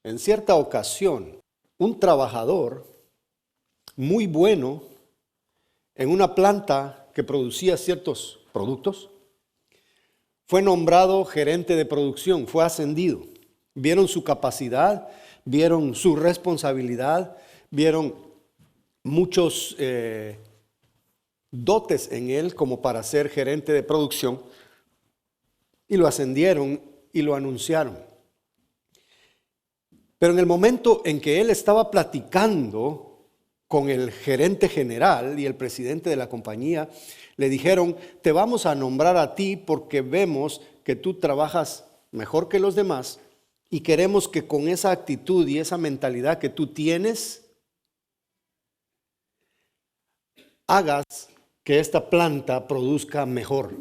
En cierta ocasión, un trabajador muy bueno en una planta que producía ciertos productos fue nombrado gerente de producción, fue ascendido. Vieron su capacidad, vieron su responsabilidad, vieron muchos dotes en él como para ser gerente de producción y lo ascendieron y lo anunciaron. Pero en el momento en que él estaba platicando con el gerente general y el presidente de la compañía, le dijeron: te vamos a nombrar a ti porque vemos que tú trabajas mejor que los demás y queremos que con esa actitud y esa mentalidad que tú tienes, hagas que esta planta produzca mejor.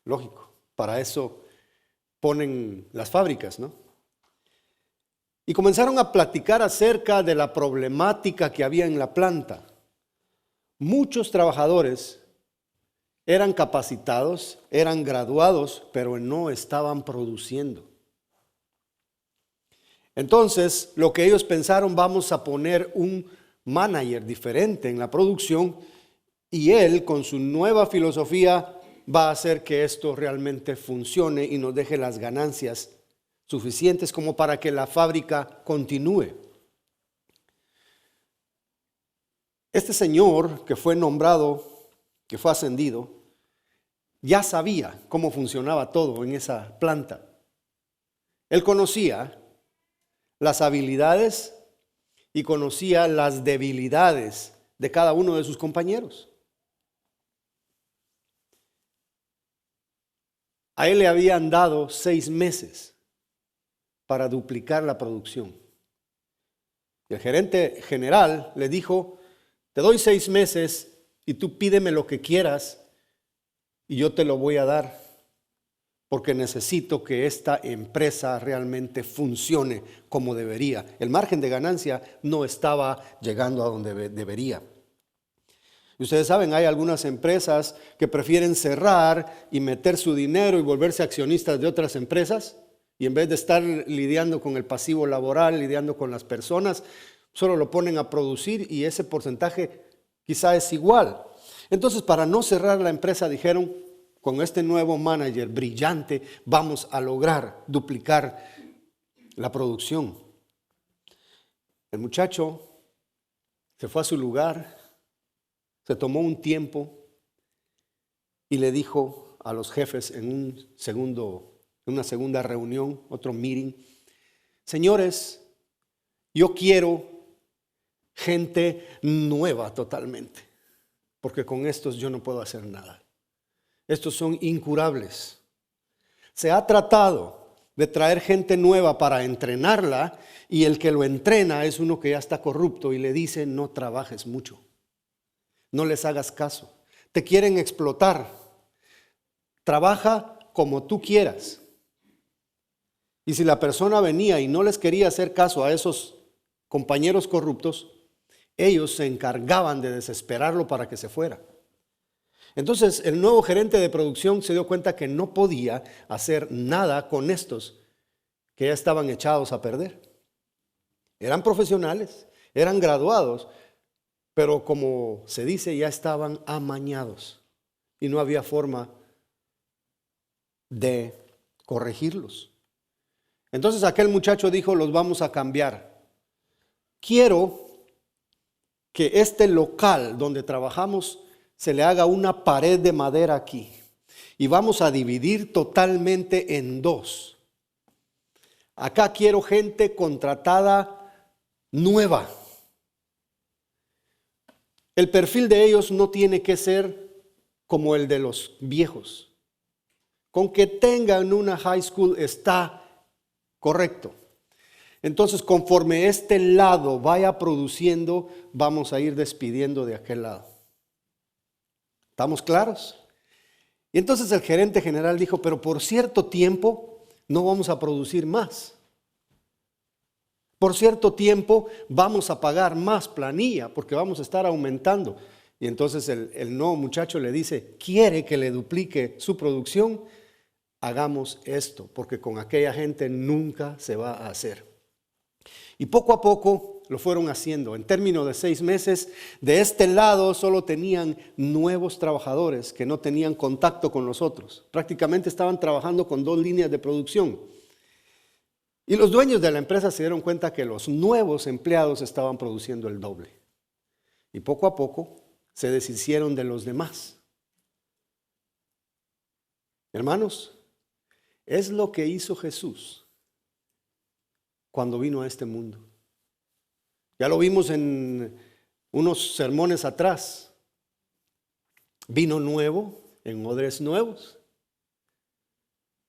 Lógico, para eso ponen las fábricas, ¿no? Y comenzaron a platicar acerca de la problemática que había en la planta. Muchos trabajadores eran capacitados, eran graduados, pero no estaban produciendo. Entonces, lo que ellos pensaron: vamos a poner un manager diferente en la producción y él, con su nueva filosofía, va a hacer que esto realmente funcione y nos deje las ganancias suficientes como para que la fábrica continúe. Este señor que fue nombrado, que fue ascendido, ya sabía cómo funcionaba todo en esa planta. Él conocía las habilidades y conocía las debilidades de cada uno de sus compañeros. A él le habían dado 6 meses para duplicar la producción. Y el gerente general le dijo: te doy 6 meses y tú pídeme lo que quieras y yo te lo voy a dar, porque necesito que esta empresa realmente funcione como debería. El margen de ganancia no estaba llegando a donde debería. Y ustedes saben, hay algunas empresas que prefieren cerrar y meter su dinero y volverse accionistas de otras empresas. Y en vez de estar lidiando con el pasivo laboral, lidiando con las personas, solo lo ponen a producir y ese porcentaje quizá es igual. Entonces, para no cerrar la empresa, dijeron: con este nuevo manager brillante vamos a lograr duplicar la producción. El muchacho se fue a su lugar, se tomó un tiempo y le dijo a los jefes en una segunda reunión, otro meeting: señores, yo quiero gente nueva totalmente, porque con estos yo no puedo hacer nada. Estos son incurables. Se ha tratado de traer gente nueva para entrenarla y el que lo entrena es uno que ya está corrupto y le dice: no trabajes mucho, no les hagas caso, te quieren explotar, trabaja como tú quieras. Y si la persona venía y no les quería hacer caso a esos compañeros corruptos, ellos se encargaban de desesperarlo para que se fuera. Entonces el nuevo gerente de producción se dio cuenta que no podía hacer nada con estos que ya estaban echados a perder. Eran profesionales, eran graduados, pero como se dice, ya estaban amañados y no había forma de corregirlos. Entonces aquel muchacho dijo: los vamos a cambiar. Quiero que este local donde trabajamos se le haga una pared de madera aquí y vamos a dividir totalmente en 2. Acá quiero gente contratada nueva. El perfil de ellos no tiene que ser como el de los viejos. Con que tengan una high school está correcto. Entonces, conforme este lado vaya produciendo, vamos a ir despidiendo de aquel lado. ¿Estamos claros? Y entonces el gerente general dijo: pero por cierto tiempo no vamos a producir más. Por cierto tiempo vamos a pagar más planilla porque vamos a estar aumentando. Y entonces el nuevo muchacho le dice: ¿quiere que le duplique su producción? hagamos esto, porque con aquella gente nunca se va a hacer. Y poco a poco lo fueron haciendo. En términos de 6 meses, de este lado solo tenían nuevos trabajadores que no tenían contacto con los otros. Prácticamente estaban trabajando con 2 líneas de producción. Y los dueños de la empresa se dieron cuenta que los nuevos empleados estaban produciendo el doble. Y poco a poco se deshicieron de los demás. Hermanos, es lo que hizo Jesús cuando vino a este mundo. Ya lo vimos en unos sermones atrás. Vino nuevo en odres nuevos.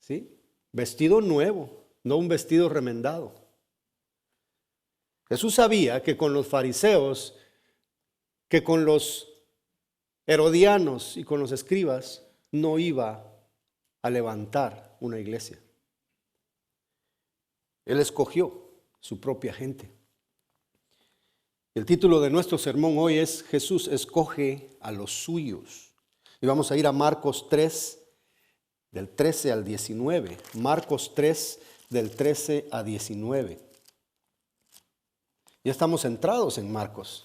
¿Sí? Vestido nuevo, no un vestido remendado. Jesús sabía que con los fariseos, que con los herodianos y con los escribas no iba a levantar una iglesia. Él escogió su propia gente. El título de nuestro sermón hoy es Jesús escoge a los suyos. Y vamos a ir a Marcos 3, del 13 al 19. Marcos 3, del 13 a 19. Ya estamos centrados en Marcos.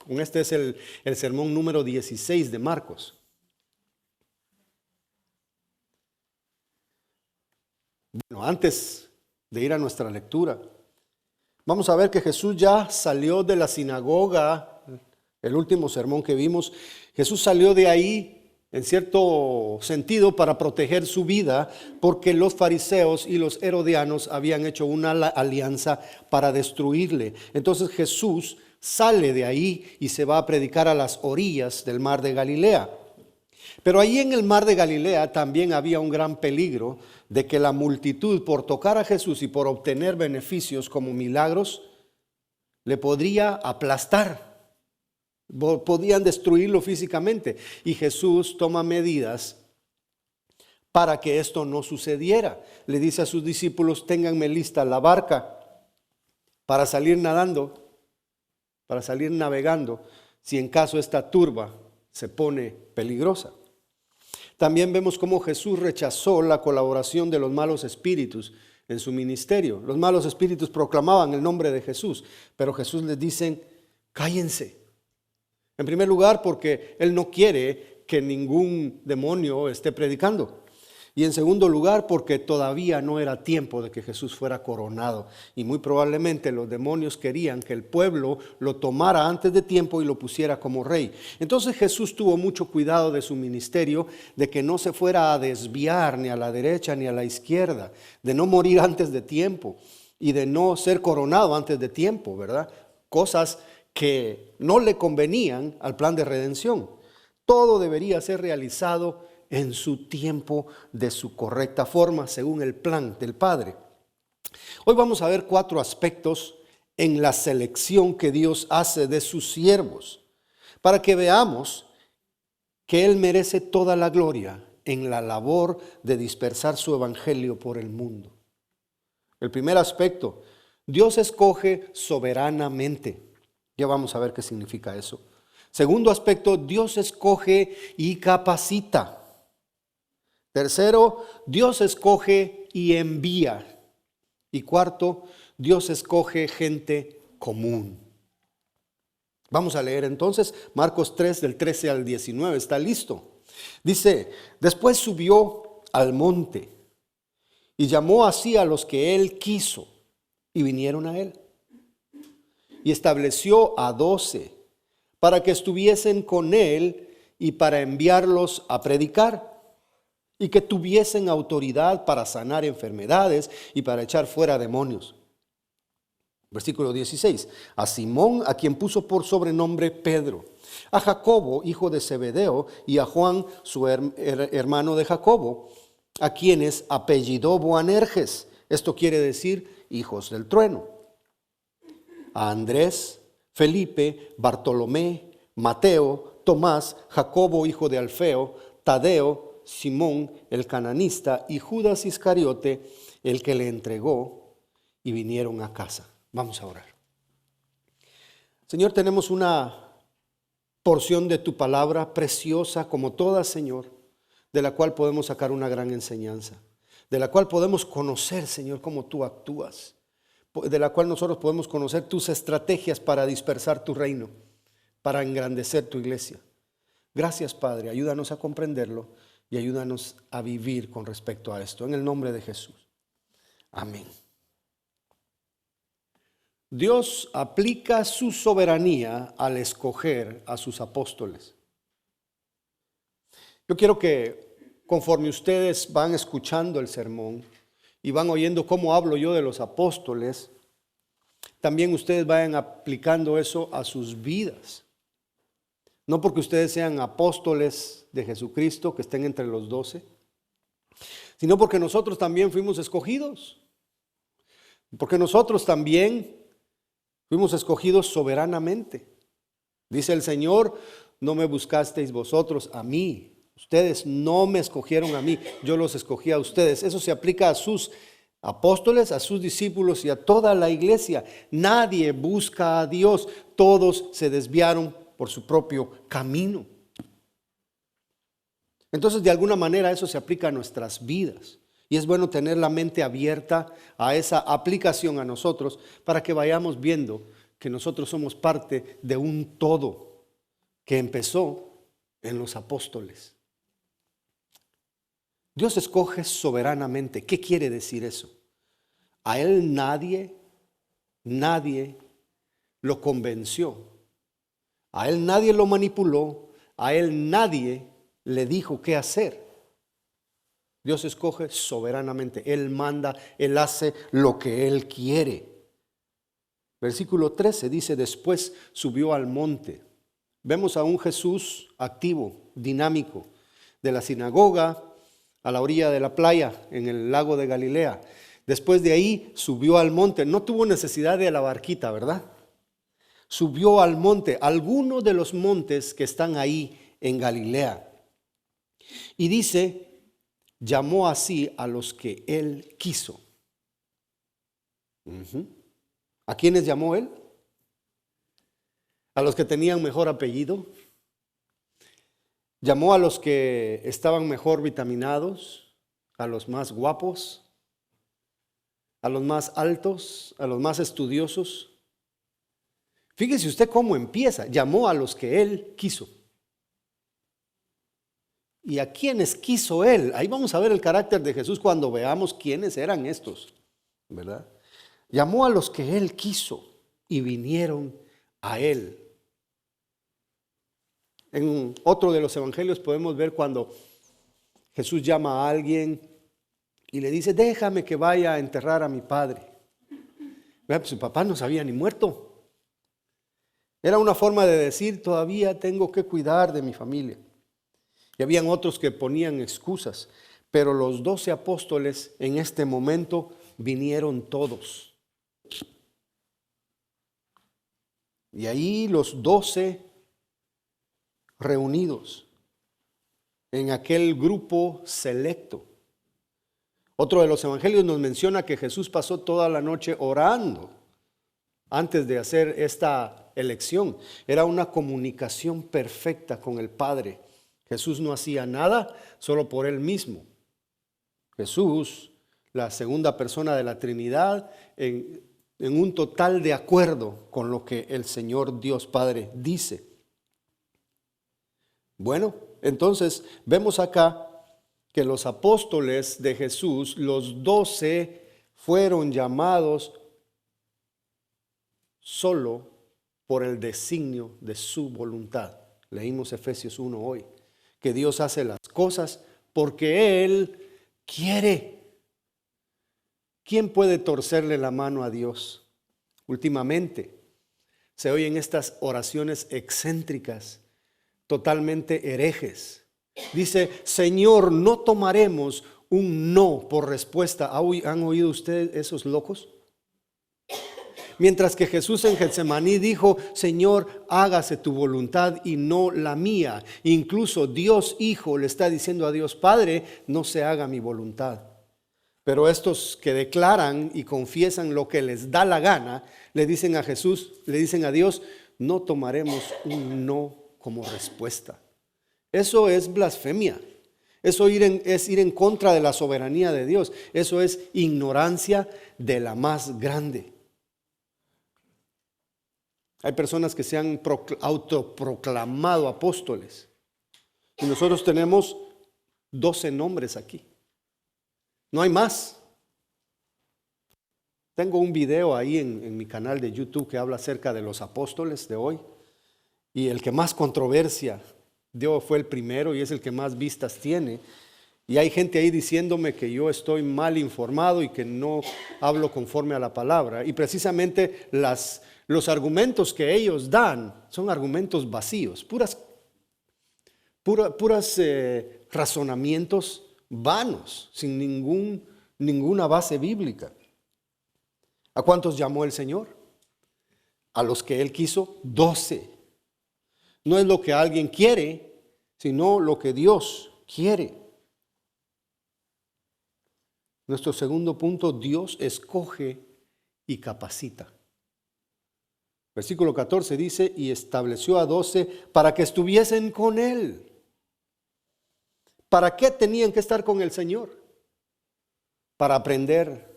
Este es el sermón número 16 de Marcos. Bueno, antes de ir a nuestra lectura, vamos a ver que Jesús ya salió de la sinagoga, el último sermón que vimos. Jesús salió de ahí, en cierto sentido, para proteger su vida, porque los fariseos y los herodianos habían hecho una alianza para destruirle. Entonces Jesús sale de ahí y se va a predicar a las orillas del mar de Galilea. Pero ahí en el mar de Galilea también había un gran peligro de que la multitud, por tocar a Jesús y por obtener beneficios como milagros, le podría aplastar, podían destruirlo físicamente. Y Jesús toma medidas para que esto no sucediera. Le dice a sus discípulos: ténganme lista la barca para salir nadando, para salir navegando, si en caso esta turba se pone peligrosa. También vemos cómo Jesús rechazó la colaboración de los malos espíritus en su ministerio. Los malos espíritus proclamaban el nombre de Jesús, pero Jesús les dice: cállense. En primer lugar, porque Él no quiere que ningún demonio esté predicando. Y en segundo lugar, porque todavía no era tiempo de que Jesús fuera coronado. Y muy probablemente los demonios querían que el pueblo lo tomara antes de tiempo y lo pusiera como rey. Entonces Jesús tuvo mucho cuidado de su ministerio, de que no se fuera a desviar ni a la derecha ni a la izquierda, de no morir antes de tiempo y de no ser coronado antes de tiempo, ¿verdad? Cosas que no le convenían al plan de redención. Todo debería ser realizado en su tiempo, de su correcta forma, según el plan del Padre. Hoy vamos a ver 4 aspectos en la selección que Dios hace de sus siervos, para que veamos que Él merece toda la gloria en la labor de dispersar su evangelio por el mundo. El primer aspecto: Dios escoge soberanamente. Ya vamos a ver qué significa eso. Segundo aspecto: Dios escoge y capacita. Tercero: Dios escoge y envía. Y cuarto: Dios escoge gente común. Vamos a leer entonces Marcos 3 del 13 al 19. ¿Está listo? Dice: después subió al monte y llamó así a los que Él quiso, y vinieron a Él. Y estableció a 12 para que estuviesen con Él y para enviarlos a predicar, y que tuviesen autoridad para sanar enfermedades y para echar fuera demonios. Versículo 16. A Simón, a quien puso por sobrenombre Pedro, a Jacobo, hijo de Zebedeo, y a Juan, su hermano de Jacobo, a quienes apellidó Boanerges, esto quiere decir hijos del trueno. A Andrés, Felipe, Bartolomé, Mateo, Tomás, Jacobo, hijo de Alfeo, Tadeo, Simón el cananista y Judas Iscariote, el que le entregó, y vinieron a casa. Vamos a orar. Señor, tenemos una porción de tu palabra preciosa como toda, Señor. de la cual podemos sacar una gran enseñanza, de la cual podemos conocer, Señor, cómo tú actúas, de la cual nosotros podemos conocer tus estrategias para dispersar tu reino, para engrandecer tu iglesia. Gracias, Padre, ayúdanos a comprenderlo y ayúdanos a vivir con respecto a esto, en el nombre de Jesús. Amén. Dios aplica su soberanía al escoger a sus apóstoles. Yo quiero que conforme ustedes van escuchando el sermón y van oyendo cómo hablo yo de los apóstoles, también ustedes vayan aplicando eso a sus vidas. No porque ustedes sean apóstoles de Jesucristo, que estén entre los 12, sino porque nosotros también fuimos escogidos. Porque nosotros también fuimos escogidos soberanamente. Dice el Señor, no me buscasteis vosotros a mí. Ustedes no me escogieron a mí, yo los escogí a ustedes. Eso se aplica a sus apóstoles, a sus discípulos y a toda la iglesia. Nadie busca a Dios, todos se desviaron por su propio camino. Entonces, de alguna manera eso se aplica a nuestras vidas. Y es bueno tener la mente abierta a esa aplicación a nosotros para que vayamos viendo que nosotros somos parte de un todo que empezó en los apóstoles. Dios escoge soberanamente. ¿Qué quiere decir eso? A él nadie lo convenció. A él nadie lo manipuló. A él nadie le dijo qué hacer. Dios escoge soberanamente. Él manda, Él hace lo que Él quiere. Versículo 13 dice, después subió al monte. Vemos a un Jesús activo, dinámico, de la sinagoga a la orilla de la playa, en el lago de Galilea. Después de ahí subió al monte. No tuvo necesidad de la barquita, ¿verdad? Subió al monte, alguno de los montes que están ahí en Galilea. Y dice, llamó así a los que él quiso. ¿A quiénes llamó él? A los que tenían mejor apellido. Llamó a los que estaban mejor vitaminados, a los más guapos, a los más altos, a los más estudiosos. Fíjese usted cómo empieza. Llamó a los que él quiso. ¿Y a quiénes quiso él? Ahí vamos a ver el carácter de Jesús cuando veamos quiénes eran estos, ¿verdad? Llamó a los que él quiso y vinieron a él. En otro de los evangelios podemos ver cuando Jesús llama a alguien y le dice, déjame que vaya a enterrar a mi padre. Pues su papá no se había ni muerto. Era una forma de decir, todavía tengo que cuidar de mi familia. Y habían otros que ponían excusas, pero los 12 apóstoles en este momento vinieron todos. Y ahí los 12 reunidos en aquel grupo selecto. Otro de los evangelios nos menciona que Jesús pasó toda la noche orando antes de hacer esta elección. Era una comunicación perfecta con el Padre. Jesús no hacía nada solo por él mismo. Jesús, la segunda persona de la Trinidad, en un total de acuerdo con lo que el Señor Dios Padre dice. Bueno, entonces vemos acá que los apóstoles de Jesús, los 12, fueron llamados solo por el designio de su voluntad. Leímos Efesios 1 hoy, que Dios hace las cosas porque Él quiere. ¿Quién puede torcerle la mano a Dios? Últimamente se oyen estas oraciones excéntricas, totalmente herejes. Dice, Señor, no tomaremos un no por respuesta. ¿Han oído ustedes esos locos? Mientras que Jesús en Getsemaní dijo, Señor, hágase tu voluntad y no la mía. Incluso Dios Hijo le está diciendo a Dios Padre, no se haga mi voluntad. Pero estos que declaran y confiesan lo que les da la gana, le dicen a Jesús, le dicen a Dios, no tomaremos un no como respuesta. Eso es blasfemia. Eso es ir en contra de la soberanía de Dios. Eso es ignorancia de la más grande. Hay personas que se han autoproclamado apóstoles. Y nosotros tenemos 12 nombres aquí. No hay más. Tengo un video ahí en mi canal de YouTube que habla acerca de los apóstoles de hoy. Y el que más controversia dio fue el primero y es el que más vistas tiene. Y hay gente ahí diciéndome que yo estoy mal informado y que no hablo conforme a la palabra. Y precisamente los argumentos que ellos dan son argumentos vacíos, puras razonamientos vanos, sin ninguna base bíblica. ¿A cuántos llamó el Señor? A los que Él quiso, 12. No es lo que alguien quiere, sino lo que Dios quiere. Nuestro segundo punto, Dios escoge y capacita. Versículo 14 dice, y estableció a 12 para que estuviesen con Él. ¿Para qué tenían que estar con el Señor? Para aprender,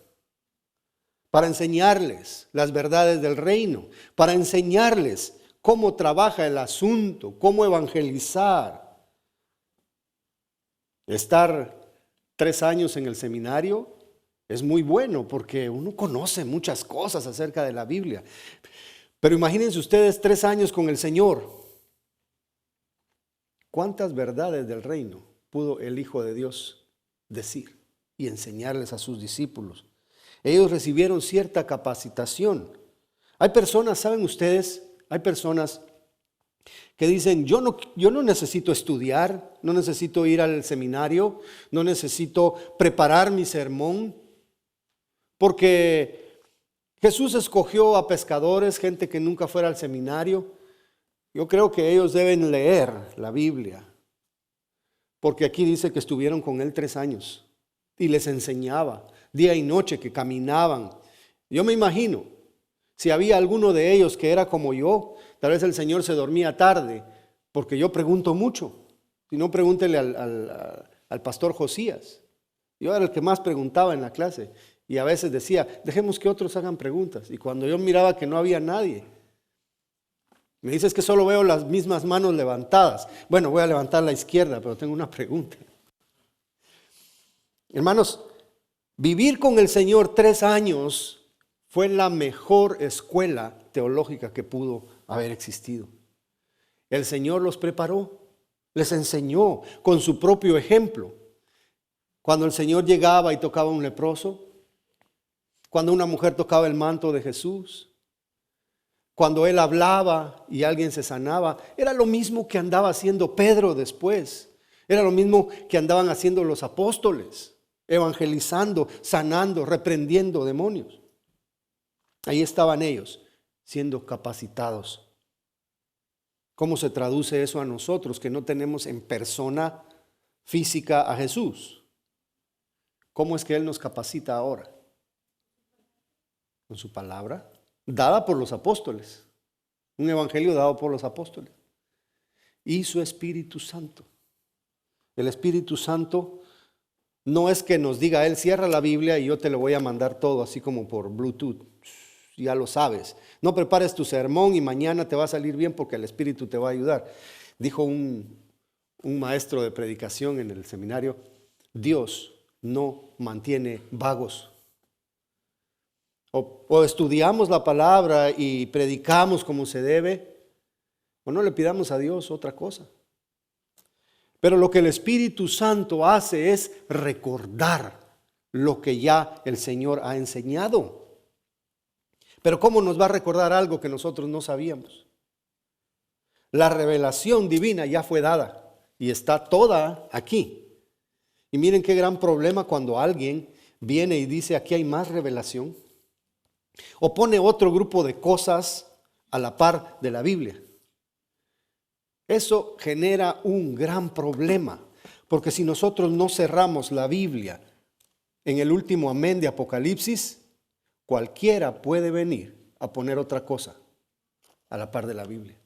para enseñarles las verdades del reino, para enseñarles cómo trabaja el asunto, cómo evangelizar. Estar 3 años en el seminario es muy bueno porque uno conoce muchas cosas acerca de la Biblia. Pero imagínense ustedes 3 años con el Señor. ¿Cuántas verdades del reino pudo el Hijo de Dios decir y enseñarles a sus discípulos? Ellos recibieron cierta capacitación. Hay personas, ¿saben ustedes? Hay personas que dicen, yo no necesito estudiar, no necesito ir al seminario, no necesito preparar mi sermón, porque Jesús escogió a pescadores, gente que nunca fuera al seminario. Yo creo que ellos deben leer la Biblia, porque aquí dice que estuvieron con Él 3 años y les enseñaba día y noche, que caminaban. Yo me imagino, si había alguno de ellos que era como yo, tal vez el Señor se dormía tarde, porque yo pregunto mucho. Si no, pregúntele al pastor Josías. Yo era el que más preguntaba en la clase y a veces decía, dejemos que otros hagan preguntas. Y cuando yo miraba que no había nadie, me dices que solo veo las mismas manos levantadas. Bueno, voy a levantar la izquierda, pero tengo una pregunta. Hermanos, vivir con el Señor 3 años fue la mejor escuela teológica que pudo haber existido. El Señor los preparó, les enseñó con su propio ejemplo. Cuando el Señor llegaba y tocaba a un leproso, cuando una mujer tocaba el manto de Jesús, cuando Él hablaba y alguien se sanaba, era lo mismo que andaba haciendo Pedro después. Era lo mismo que andaban haciendo los apóstoles, evangelizando, sanando, reprendiendo demonios. Ahí estaban ellos, siendo capacitados. ¿Cómo se traduce eso a nosotros que no tenemos en persona física a Jesús? ¿Cómo es que Él nos capacita ahora? Con su palabra, dada por los apóstoles. Un evangelio dado por los apóstoles. Y su Espíritu Santo. El Espíritu Santo no es que nos diga Él, cierra la Biblia y yo te lo voy a mandar todo así como por Bluetooth. Ya lo sabes. No prepares tu sermón y mañana te va a salir bien porque el Espíritu te va a ayudar. Dijo un maestro de predicación en el seminario, Dios no mantiene vagos. O estudiamos la palabra y predicamos como se debe, o no le pidamos a Dios otra cosa. Pero lo que el Espíritu Santo hace es recordar lo que ya el Señor ha enseñado. Pero ¿cómo nos va a recordar algo que nosotros no sabíamos? La revelación divina ya fue dada y está toda aquí. Y miren qué gran problema cuando alguien viene y dice aquí hay más revelación. O pone otro grupo de cosas a la par de la Biblia. Eso genera un gran problema, porque si nosotros no cerramos la Biblia en el último amén de Apocalipsis, cualquiera puede venir a poner otra cosa a la par de la Biblia.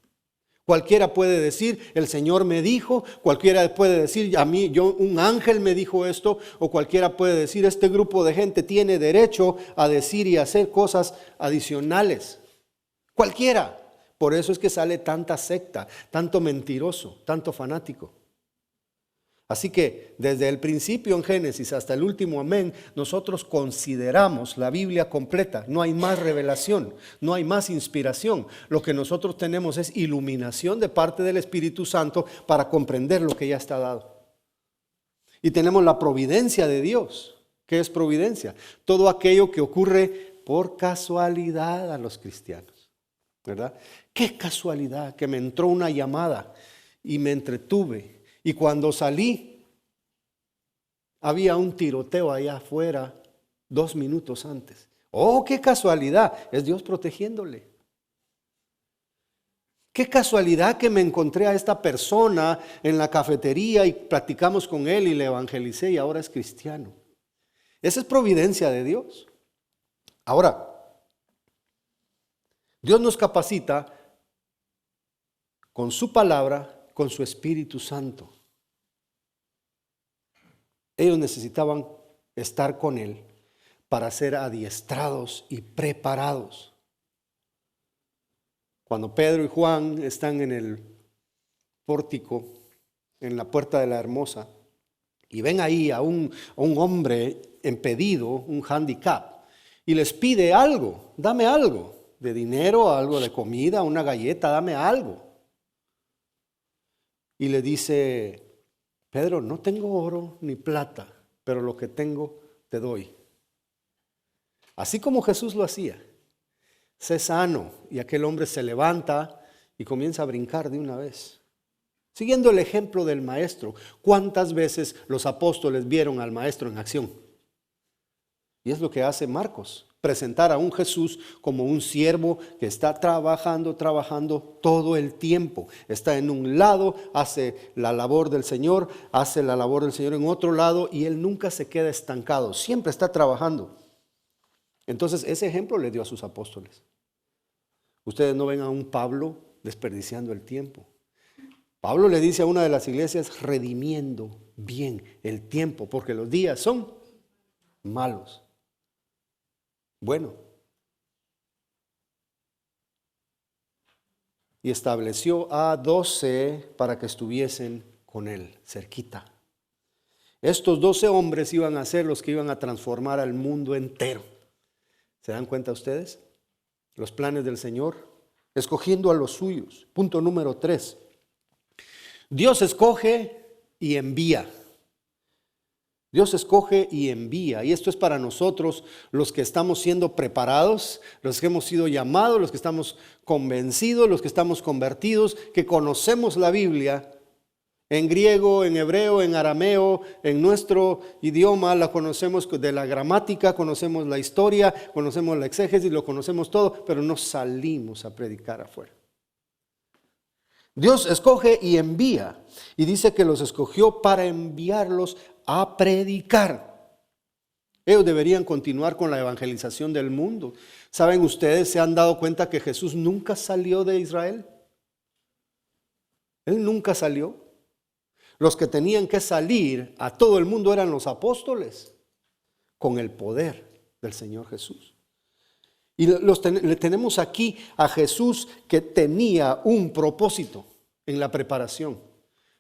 Cualquiera puede decir, el Señor me dijo, cualquiera puede decir, a mí, un ángel me dijo esto, o cualquiera puede decir, este grupo de gente tiene derecho a decir y hacer cosas adicionales. Cualquiera. Por eso es que sale tanta secta, tanto mentiroso, tanto fanático. Así que desde el principio en Génesis hasta el último amén, nosotros consideramos la Biblia completa. No hay más revelación, no hay más inspiración. Lo que nosotros tenemos es iluminación de parte del Espíritu Santo para comprender lo que ya está dado. Y tenemos la providencia de Dios. ¿Qué es providencia? Todo aquello que ocurre por casualidad a los cristianos, ¿verdad? Qué casualidad que me entró una llamada y me entretuve. Y cuando salí, había un tiroteo allá afuera 2 minutos antes. ¡Oh, qué casualidad! Es Dios protegiéndole. Qué casualidad que me encontré a esta persona en la cafetería y platicamos con él y le evangelicé y ahora es cristiano. Esa es providencia de Dios. Ahora, Dios nos capacita con su palabra, con su Espíritu Santo. Ellos necesitaban estar con Él para ser adiestrados y preparados. Cuando Pedro y Juan están en el pórtico, en la puerta de la Hermosa, y ven ahí a un hombre impedido, un handicap, y les pide algo, dame algo, de dinero, algo de comida, una galleta, dame algo. Y le dice Pedro, no tengo oro ni plata, pero lo que tengo te doy. Así como Jesús lo hacía. Sé sano. Y aquel hombre se levanta y comienza a brincar de una vez. Siguiendo el ejemplo del maestro. ¿Cuántas veces los apóstoles vieron al maestro en acción? Y es lo que hace Marcos. Presentar a un Jesús como un siervo que está trabajando todo el tiempo. Está en un lado, hace la labor del Señor, hace la labor del Señor en otro lado y él nunca se queda estancado, siempre está trabajando. Entonces ese ejemplo le dio a sus apóstoles. Ustedes no ven a un Pablo desperdiciando el tiempo. Pablo le dice a una de las iglesias, redimiendo bien el tiempo, porque los días son malos. Bueno, y estableció a 12 para que estuviesen con él, cerquita. Estos 12 hombres iban a ser los que iban a transformar al mundo entero. ¿Se dan cuenta ustedes? Los planes del Señor, escogiendo a los suyos. Punto número 3. Dios escoge y envía. Dios escoge y envía, y esto es para nosotros los que estamos siendo preparados, los que hemos sido llamados, los que estamos convencidos, los que estamos convertidos, que conocemos la Biblia en griego, en hebreo, en arameo, en nuestro idioma, la conocemos de la gramática, conocemos la historia, conocemos la exégesis, lo conocemos todo, pero no salimos a predicar afuera. Dios escoge y envía, y dice que los escogió para enviarlos a predicar. Ellos deberían continuar con la evangelización del mundo. ¿Saben ustedes, se han dado cuenta que Jesús nunca salió de Israel? Él nunca salió. Los que tenían que salir a todo el mundo eran los apóstoles, con el poder del Señor Jesús. Y le tenemos aquí a Jesús que tenía un propósito en la preparación.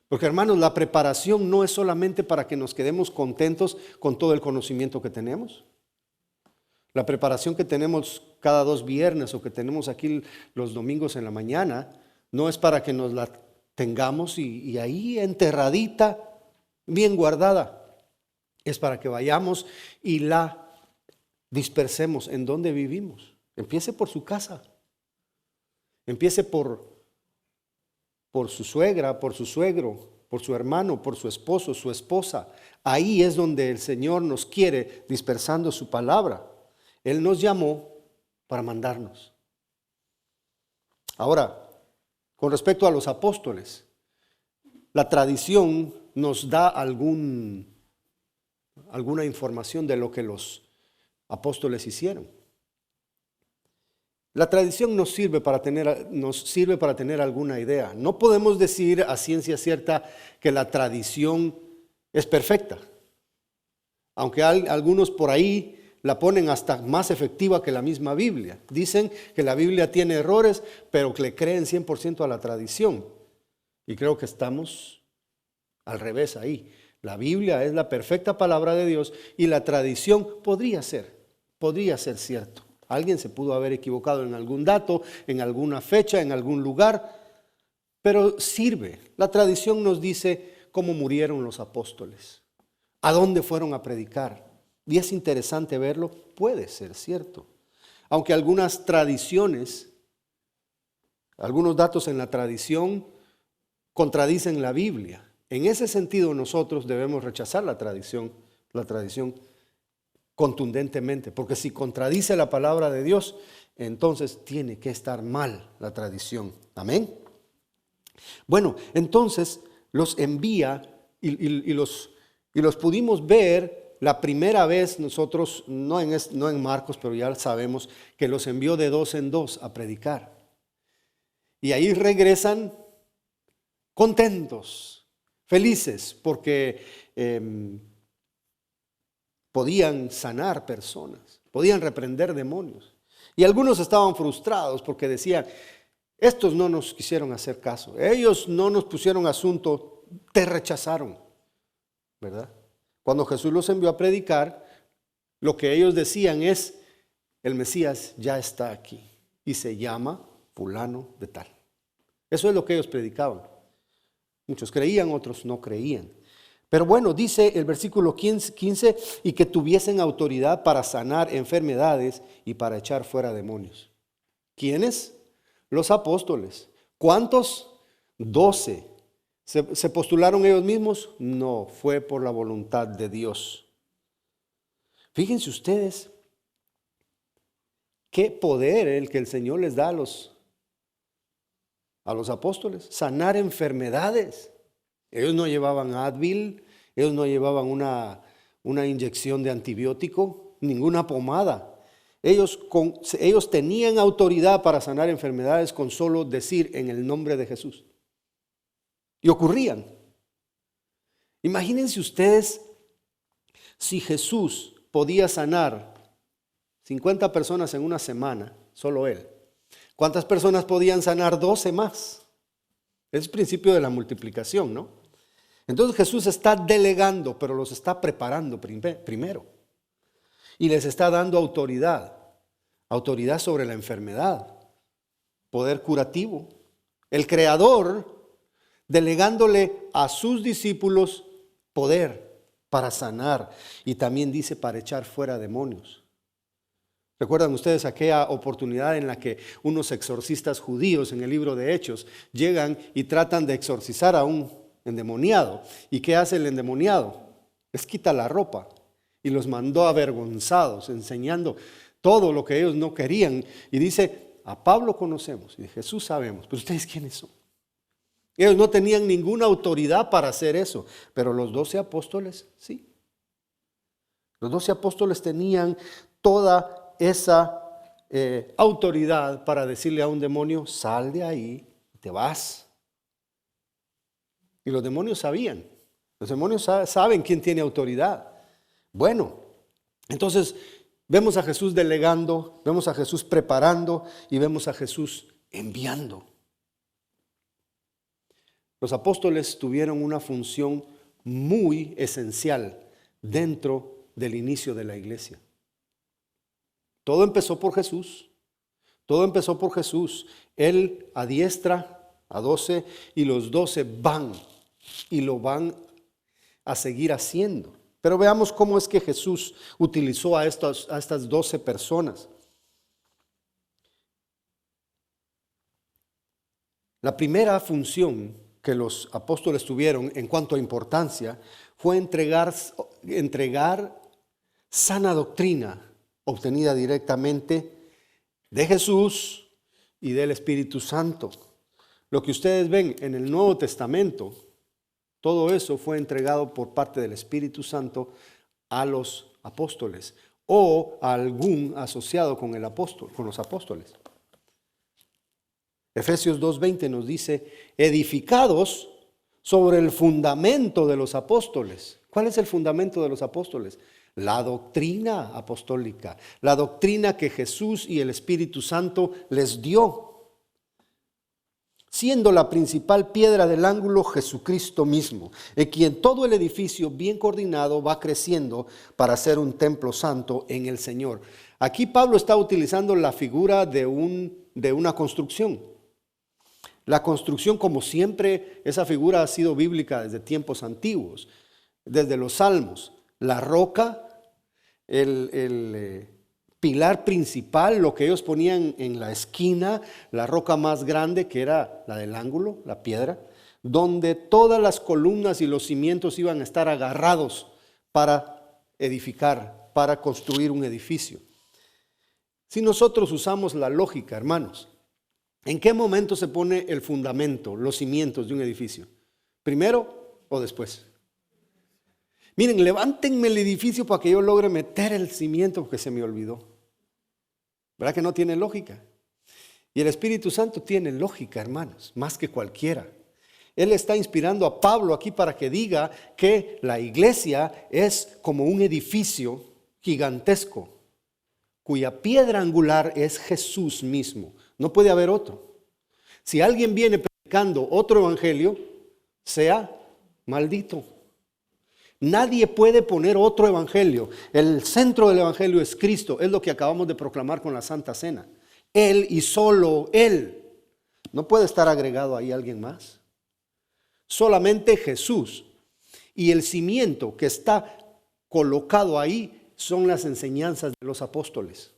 Porque hermanos, la preparación no es solamente para que nos quedemos contentos con todo el conocimiento que tenemos. La preparación que tenemos cada 2 viernes o que tenemos aquí los domingos en la mañana, no es para que nos la tengamos y ahí enterradita, bien guardada. Es para que vayamos y la dispersemos en donde vivimos. Empiece por su casa. Empiece por su suegra, por su suegro, por su hermano, por su esposo, su esposa. Ahí es donde el Señor nos quiere dispersando su palabra. Él nos llamó para mandarnos. Ahora, con respecto a los apóstoles, la tradición nos da alguna información de lo que los apóstoles hicieron. La tradición nos sirve para tener alguna idea. No podemos decir a ciencia cierta que la tradición es perfecta, aunque algunos por ahí la ponen hasta más efectiva que la misma Biblia. Dicen que la Biblia tiene errores, pero que le creen 100% a la tradición. Y creo que estamos al revés ahí. La Biblia es la perfecta palabra de Dios y la tradición podría ser cierto. Alguien se pudo haber equivocado en algún dato, en alguna fecha, en algún lugar, pero sirve. La tradición nos dice cómo murieron los apóstoles, a dónde fueron a predicar. Y es interesante verlo, puede ser cierto. Aunque algunas tradiciones, algunos datos en la tradición contradicen la Biblia. En ese sentido nosotros debemos rechazar la tradición contundentemente, porque si contradice la palabra de Dios, entonces tiene que estar mal la tradición. Amén. Bueno, entonces los envía y los pudimos ver la primera vez nosotros, no en Marcos, pero ya sabemos que los envió de 2 en 2 a predicar. Y ahí regresan contentos, felices, porque podían sanar personas, podían reprender demonios. Y algunos estaban frustrados porque decían, estos no nos quisieron hacer caso, ellos no nos pusieron asunto, te rechazaron, ¿verdad? Cuando Jesús los envió a predicar, lo que ellos decían es, el Mesías ya está aquí y se llama fulano de tal. Eso es lo que ellos predicaban. Muchos creían, otros no creían. Pero bueno, dice el versículo 15, y que tuviesen autoridad para sanar enfermedades y para echar fuera demonios. ¿Quiénes? Los apóstoles. ¿Cuántos? 12. ¿Se postularon ellos mismos? No, fue por la voluntad de Dios. Fíjense ustedes qué poder el que el Señor les da a los apóstoles. Sanar enfermedades. Ellos no llevaban Advil, ellos no llevaban una inyección de antibiótico, ninguna pomada. Ellos tenían autoridad para sanar enfermedades con solo decir en el nombre de Jesús. Y ocurrían. Imagínense ustedes si Jesús podía sanar 50 personas en una semana, solo Él. ¿Cuántas personas podían sanar? 12 más. Es el principio de la multiplicación, ¿no? Entonces Jesús está delegando, pero los está preparando primero. Y les está dando autoridad sobre la enfermedad, poder curativo. El Creador delegándole a sus discípulos poder para sanar y también dice para echar fuera demonios. ¿Recuerdan ustedes aquella oportunidad en la que unos exorcistas judíos en el libro de Hechos llegan y tratan de exorcizar a un endemoniado? ¿Y qué hace el endemoniado? Les quita la ropa y los mandó avergonzados, enseñando todo lo que ellos no querían. Y dice, a Pablo conocemos y de Jesús sabemos, pero ¿ustedes quiénes son? Ellos no tenían ninguna autoridad para hacer eso, pero los 12 apóstoles sí. Los 12 apóstoles tenían toda esa autoridad para decirle a un demonio, sal de ahí, te vas. Y los demonios sabían. Los demonios saben quién tiene autoridad. Bueno, entonces vemos a Jesús delegando, vemos a Jesús preparando y vemos a Jesús enviando. Los apóstoles tuvieron una función muy esencial dentro del inicio de la iglesia. Todo empezó por Jesús. Todo empezó por Jesús. Él adiestra a 12 y los 12 van y lo van a seguir haciendo. Pero veamos cómo es que Jesús utilizó a estas 12 personas. La primera función que los apóstoles tuvieron en cuanto a importancia fue entregar sana doctrina obtenida directamente de Jesús y del Espíritu Santo. Lo que ustedes ven en el Nuevo Testamento, todo eso fue entregado por parte del Espíritu Santo a los apóstoles o a algún asociado con los apóstoles. Efesios 2:20 nos dice, edificados sobre el fundamento de los apóstoles. ¿Cuál es el fundamento de los apóstoles? La doctrina apostólica, la doctrina que Jesús y el Espíritu Santo les dio, siendo la principal piedra del ángulo Jesucristo mismo, en quien todo el edificio bien coordinado va creciendo para ser un templo santo en el Señor. Aquí Pablo está utilizando la figura de una construcción. La construcción, como siempre, esa figura ha sido bíblica desde tiempos antiguos, desde los Salmos. La roca, el pilar principal, lo que ellos ponían en la esquina, la roca más grande que era la del ángulo, la piedra, donde todas las columnas y los cimientos iban a estar agarrados para edificar, para construir un edificio. Si nosotros usamos la lógica, hermanos, ¿en qué momento se pone el fundamento, los cimientos de un edificio? ¿Primero o después? Miren, levántenme el edificio para que yo logre meter el cimiento porque se me olvidó. ¿Verdad que no tiene lógica? Y el Espíritu Santo tiene lógica, hermanos, más que cualquiera. Él está inspirando a Pablo aquí para que diga que la iglesia es como un edificio gigantesco, cuya piedra angular es Jesús mismo. No puede haber otro. Si alguien viene predicando otro evangelio, sea maldito. Nadie puede poner otro evangelio. El centro del evangelio es Cristo. Es lo que acabamos de proclamar con la Santa Cena. Él y solo Él. No puede estar agregado ahí alguien más. Solamente Jesús. Y el cimiento que está colocado ahí son las enseñanzas de los apóstoles.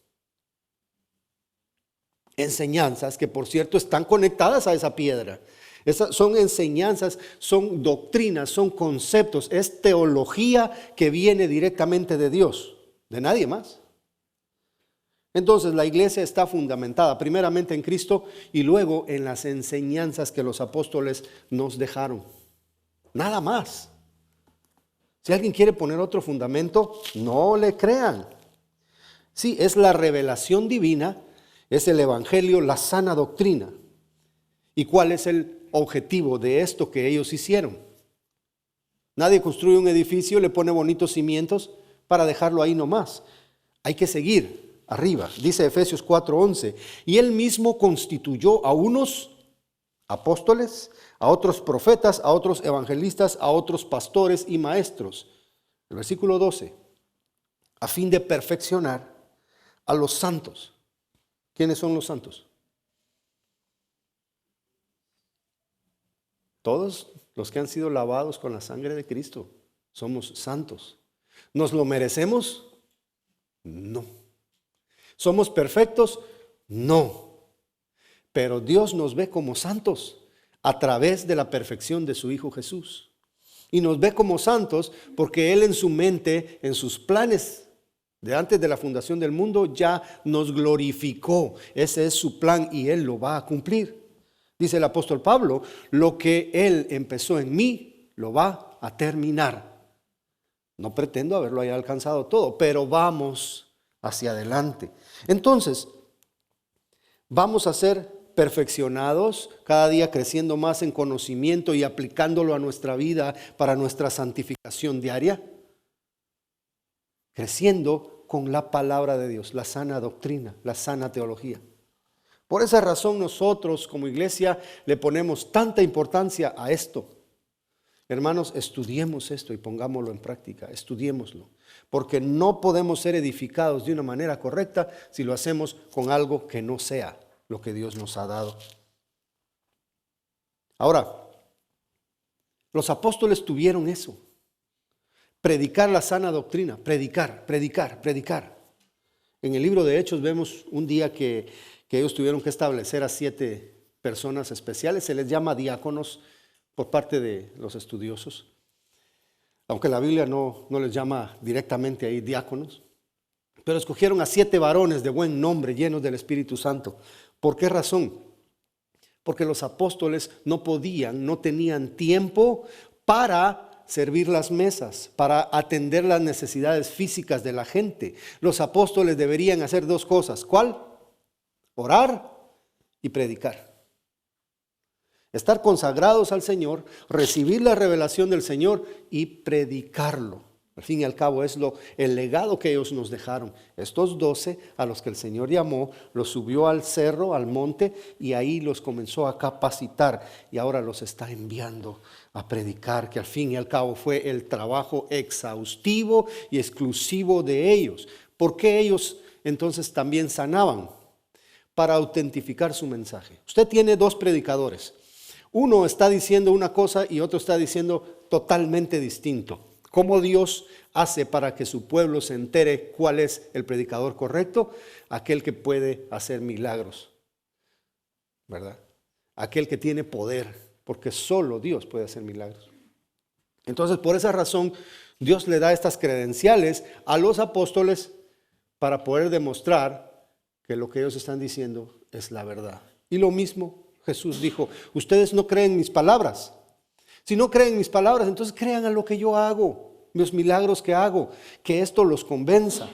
Enseñanzas que, por cierto, están conectadas a esa piedra. Esas son enseñanzas, son doctrinas, son conceptos, es teología que viene directamente de Dios, de nadie más. Entonces la iglesia está fundamentada primeramente en Cristo y luego en las enseñanzas que los apóstoles nos dejaron. Nada más. Si alguien quiere poner otro fundamento, no le crean. Sí, es la revelación divina, es el evangelio, la sana doctrina. ¿Y cuál es el objetivo de esto que ellos hicieron? Nadie construye un edificio, le pone bonitos cimientos para dejarlo ahí nomás. Hay que seguir arriba. Dice Efesios 4:11, y él mismo constituyó a unos apóstoles, a otros profetas, a otros evangelistas, a otros pastores y maestros. El versículo 12, a fin de perfeccionar a los santos. ¿Quiénes son los santos? Todos los que han sido lavados con la sangre de Cristo somos santos. ¿Nos lo merecemos? No. ¿Somos perfectos? No. Pero Dios nos ve como santos a través de la perfección de su Hijo Jesús. Y nos ve como santos porque Él en su mente, en sus planes de antes de la fundación del mundo, ya nos glorificó. Ese es su plan y Él lo va a cumplir. Dice el apóstol Pablo, lo que Él empezó en mí, lo va a terminar. No pretendo haberlo ya alcanzado todo, pero vamos hacia adelante. Entonces, vamos a ser perfeccionados, cada día creciendo más en conocimiento y aplicándolo a nuestra vida para nuestra santificación diaria. Creciendo con la palabra de Dios, la sana doctrina, la sana teología. Por esa razón nosotros como iglesia le ponemos tanta importancia a esto. Hermanos, estudiemos esto y pongámoslo en práctica, estudiémoslo. Porque no podemos ser edificados de una manera correcta si lo hacemos con algo que no sea lo que Dios nos ha dado. Ahora, los apóstoles tuvieron eso. Predicar la sana doctrina, predicar. En el libro de Hechos vemos un día que ellos tuvieron que establecer a 7 personas especiales, se les llama diáconos por parte de los estudiosos, aunque la Biblia no les llama directamente ahí diáconos, pero escogieron a 7 varones de buen nombre, llenos del Espíritu Santo. ¿Por qué razón? Porque los apóstoles no tenían tiempo para servir las mesas, para atender las necesidades físicas de la gente. Los apóstoles deberían hacer 2 cosas. ¿Cuál? Orar y predicar. Estar consagrados al Señor, recibir la revelación del Señor y predicarlo. Al fin y al cabo es el legado que ellos nos dejaron. Estos 12 a los que el Señor llamó, los subió al cerro, al monte, y ahí los comenzó a capacitar. Y ahora los está enviando a predicar, que al fin y al cabo fue el trabajo exhaustivo y exclusivo de ellos. ¿Por qué ellos entonces también sanaban? Para autentificar su mensaje. Usted tiene dos predicadores. Uno está diciendo una cosa y otro está diciendo totalmente distinto. ¿Cómo Dios hace para que su pueblo se entere cuál es el predicador correcto? Aquel que puede hacer milagros, ¿verdad? Aquel que tiene poder, porque solo Dios puede hacer milagros. Entonces, por esa razón, Dios le da estas credenciales a los apóstoles para poder demostrar que lo que ellos están diciendo es la verdad. Y lo mismo Jesús dijo, ustedes no creen mis palabras. Si no creen mis palabras, entonces crean a lo que yo hago, los milagros que hago, que esto los convenza.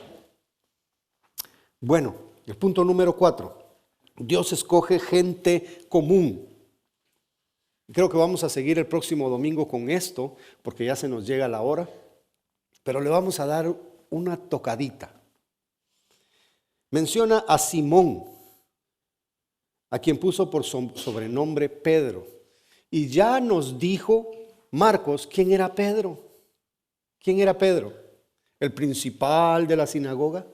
Bueno, el punto número 4. Dios escoge gente común. Creo que vamos a seguir el próximo domingo con esto, porque ya se nos llega la hora, pero le vamos a dar una tocadita. Menciona a Simón, a quien puso por sobrenombre Pedro. Y ya nos dijo Marcos quién era Pedro. ¿Quién era Pedro? ¿El principal de la sinagoga?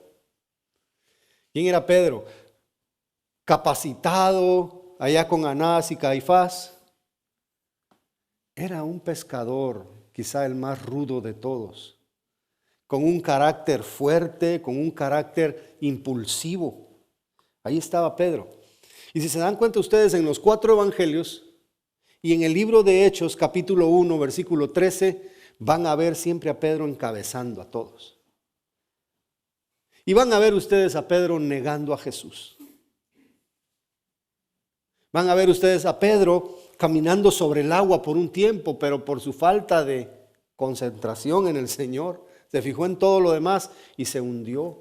¿Quién era Pedro? Capacitado allá con Anás y Caifás. Era un pescador, quizá el más rudo de todos, con un carácter fuerte, con un carácter impulsivo. Ahí estaba Pedro. Y si se dan cuenta ustedes en los 4 evangelios y en el libro de Hechos, capítulo 1, versículo 13, van a ver siempre a Pedro encabezando a todos. Y van a ver ustedes a Pedro negando a Jesús. Van a ver ustedes a Pedro caminando sobre el agua por un tiempo, pero por su falta de concentración en el Señor, se fijó en todo lo demás y se hundió.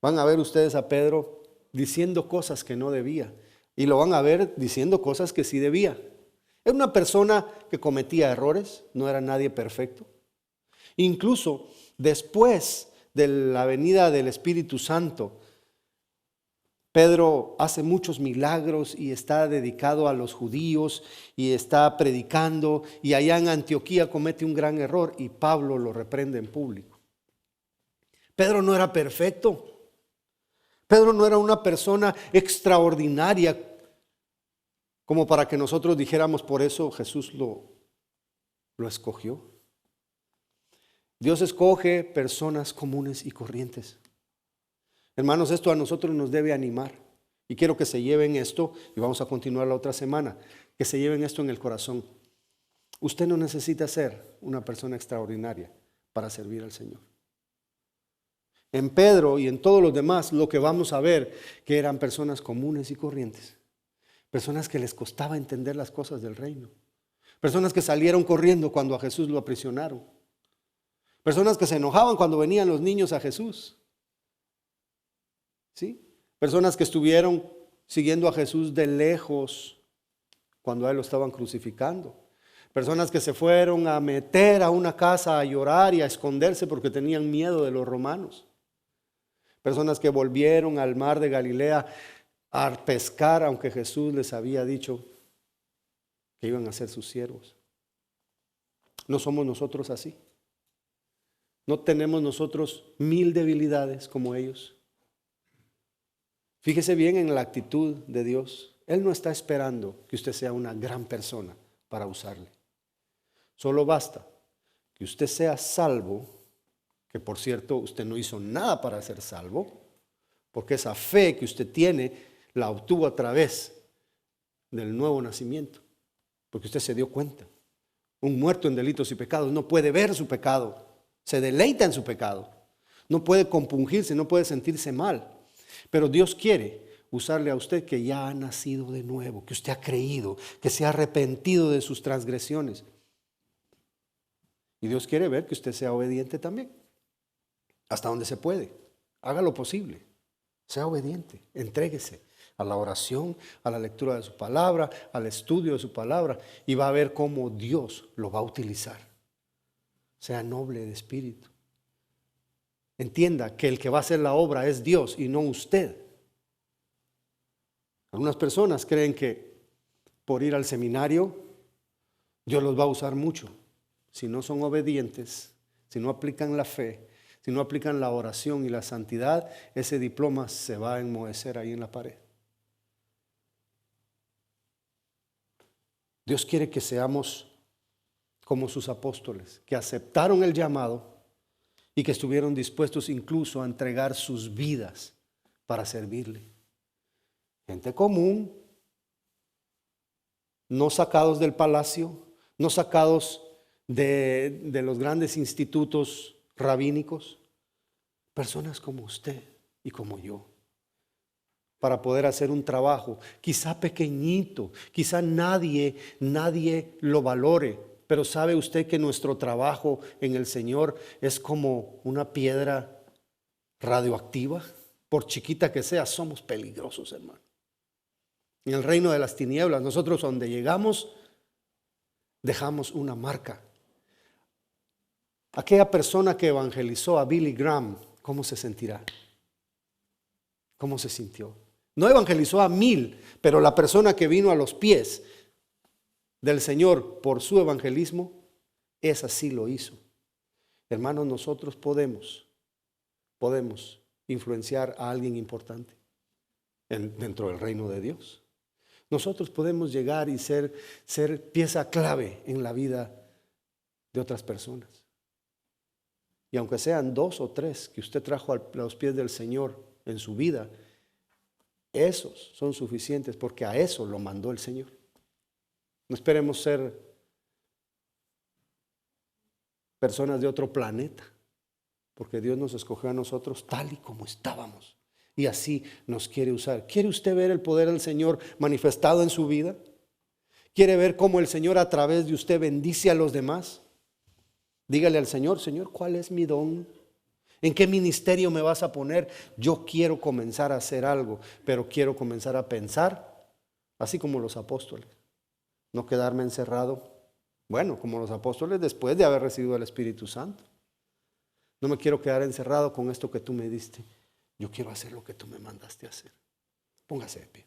Van a ver ustedes a Pedro diciendo cosas que no debía y lo van a ver diciendo cosas que sí debía. Era una persona que cometía errores, no era nadie perfecto. Incluso después de la venida del Espíritu Santo, Pedro hace muchos milagros y está dedicado a los judíos y está predicando, y allá en Antioquía comete un gran error y Pablo lo reprende en público. Pedro no era perfecto. Pedro no era una persona extraordinaria como para que nosotros dijéramos por eso Jesús lo escogió. Dios escoge personas comunes y corrientes. Hermanos, esto a nosotros nos debe animar. Y quiero que se lleven esto, y vamos a continuar la otra semana, que se lleven esto en el corazón. Usted no necesita ser una persona extraordinaria para servir al Señor. En Pedro y en todos los demás, lo que vamos a ver, que eran personas comunes y corrientes. Personas que les costaba entender las cosas del reino. Personas que salieron corriendo cuando a Jesús lo aprisionaron. Personas que se enojaban cuando venían los niños a Jesús. ¿Sí? Personas que estuvieron siguiendo a Jesús de lejos cuando a él lo estaban crucificando. Personas que se fueron a meter a una casa a llorar y a esconderse porque tenían miedo de los romanos. Personas que volvieron al mar de Galilea a pescar, aunque Jesús les había dicho que iban a ser sus siervos. ¿No somos nosotros así? ¿No tenemos nosotros 1000 debilidades como ellos? Fíjese bien en la actitud de Dios. Él no está esperando que usted sea una gran persona para usarle. Solo basta que usted sea salvo, que por cierto usted no hizo nada para ser salvo, porque esa fe que usted tiene la obtuvo a través del nuevo nacimiento, porque usted se dio cuenta. Un muerto en delitos y pecados no puede ver su pecado, se deleita en su pecado, no puede compungirse, no puede sentirse mal. Pero Dios quiere usarle a usted que ya ha nacido de nuevo, que usted ha creído, que se ha arrepentido de sus transgresiones. Y Dios quiere ver que usted sea obediente también, hasta donde se puede. Haga lo posible, sea obediente, entréguese. a la oración, a la lectura de su palabra, al estudio de su palabra, y va a ver cómo Dios lo va a utilizar. Sea noble de espíritu. Entienda que el que va a hacer la obra es Dios y no usted. Algunas personas creen que por ir al seminario Dios los va a usar mucho. Si no son obedientes, si no aplican la fe, si no aplican la oración y la santidad, ese diploma se va a enmohecer ahí en la pared. Dios quiere que seamos como sus apóstoles, que aceptaron el llamado y que estuvieron dispuestos incluso a entregar sus vidas para servirle. Gente común, no sacados del palacio, no sacados de los grandes institutos rabínicos, personas como usted y como yo, para poder hacer un trabajo, quizá pequeñito, quizá nadie lo valore, pero ¿sabe usted que nuestro trabajo en el Señor es como una piedra radioactiva? Por chiquita que sea, somos peligrosos, hermano. En el reino de las tinieblas, nosotros donde llegamos, dejamos una marca. Aquella persona que evangelizó a Billy Graham, ¿cómo se sentirá? ¿Cómo se sintió? No evangelizó a 1000, pero la persona que vino a los pies del Señor por su evangelismo, esa sí lo hizo. Hermanos, nosotros podemos influenciar a alguien importante dentro del reino de Dios. Nosotros podemos llegar y ser pieza clave en la vida de otras personas. Y aunque sean 2 o 3 que usted trajo a los pies del Señor en su vida, esos son suficientes porque a eso lo mandó el Señor. No esperemos ser personas de otro planeta, porque Dios nos escogió a nosotros tal y como estábamos. Y así nos quiere usar. ¿Quiere usted ver el poder del Señor manifestado en su vida? ¿Quiere ver cómo el Señor a través de usted bendice a los demás? Dígale al Señor, Señor, ¿cuál es mi don? ¿En qué ministerio me vas a poner? Yo quiero comenzar a hacer algo, pero quiero comenzar a pensar, así como los apóstoles. No quedarme encerrado, bueno, como los apóstoles después de haber recibido el Espíritu Santo. No me quiero quedar encerrado con esto que tú me diste. Yo quiero hacer lo que tú me mandaste a hacer. Póngase de pie.